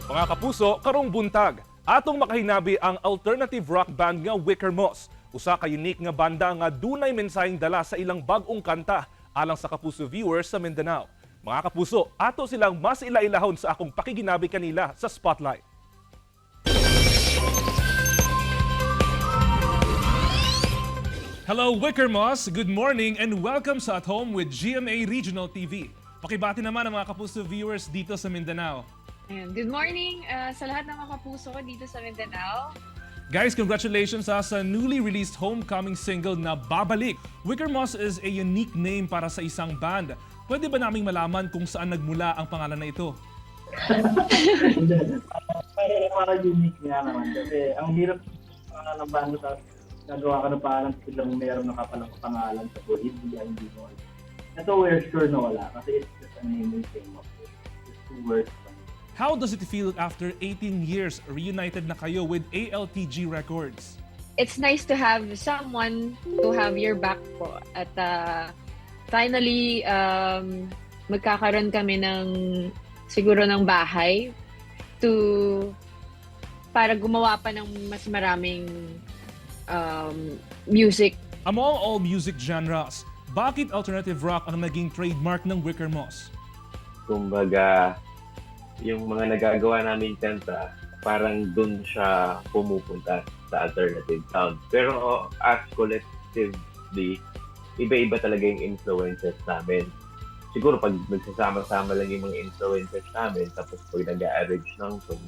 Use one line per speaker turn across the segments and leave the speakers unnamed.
Mga kapuso, karong buntag, atong makahinabi ang alternative rock band nga Wicker Moss. Usa ka unique nga banda nga dunay mensaheng dala sa ilang bag-ong kanta alang sa kapuso viewers sa Mindanao. Mga kapuso, ato silang mas ilailahon sa akong pakiginabi kanila sa Spotlight. Hello Wicker Moss, good morning and welcome sa At Home with GMA Regional TV. Pakibati naman ang mga kapuso viewers dito sa Mindanao.
Ayan. Good morning sa lahat ng mga kapuso dito sa Mindanao.
Guys, congratulations sa newly released homecoming single na Babalik. Wicker Moss is a unique name para sa isang band. Pwede ba naming malaman kung saan nagmula ang pangalan na ito?
Para unique nga naman. Kasi ang hirap ng banda sa nagawa ka ng pangalan silang meron nakapalang pangalan sa buhay. Hindi mo. Ito we're sure na wala kasi it's just a name we came up with. It's two words.
How does it feel after 18 years reunited na kayo with ALTG Records?
It's nice to have someone to have your back po. At finally, magkakaroon kami ng siguro ng bahay para gumawa pa ng mas maraming music.
Among all music genres, bakit alternative rock ang naging trademark ng Wicker Moss?
Kumbaga, yung mga nagagawa namin kanta, parang dun siya pumupunta sa alternative sound. Pero as collectively, iba-iba talaga yung influences namin. Siguro pag nagsasama-sama lang yung mga influences namin, tapos pag nag-arrange ng song,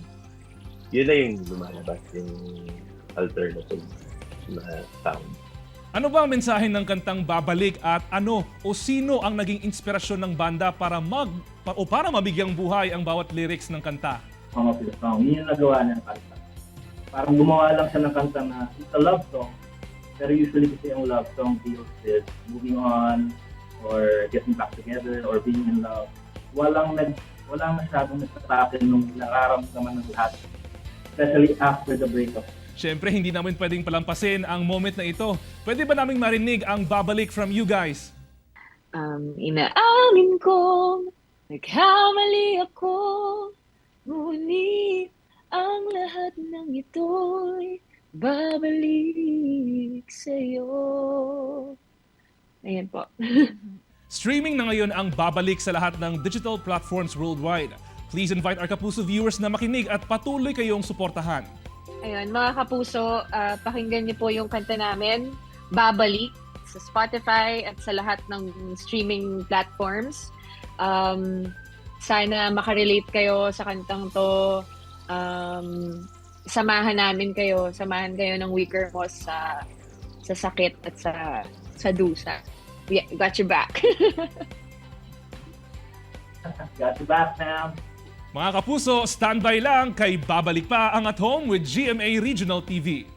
yun na yung lumalabas, yung alternative na sound.
Ano ba ang mensahe ng kantang Babalik at ano o sino ang naging inspirasyon ng banda para mabigyang buhay ang bawat lyrics ng kanta?
Mga song. Yun yung nagawa niya ng kanta. Parang gumawa lang siya ng kanta na it's a love song. Pero usually kasi yung love song deals with moving on or getting back together or being in love. Walang masyadong nagtatapin nung nararamdaman ng lahat. Especially after the breakup.
Siyempre, hindi namin pwedeng palampasin ang moment na ito. Pwede ba naming marinig ang Babalik from you guys?
Inaamin kong nagkamali ako, ngunit ang lahat ng ito'y babalik sa'yo. Ayan po.
Streaming na ngayon ang Babalik sa lahat ng digital platforms worldwide. Please invite our Kapuso viewers na makinig at patuloy kayong suportahan.
Ayun, mga kapuso, pakinggan niyo po yung kanta namin, Babalik, sa Spotify at sa lahat ng streaming platforms. Sana makarelate kayo sa kantang to. Samahan kayo ng Wicker Moss sa sakit at sa dusa. Yeah, got your back.
Got you back, ma'am.
Mga Kapuso, standby lang kay Babalik pa ang At Home with GMA Regional TV.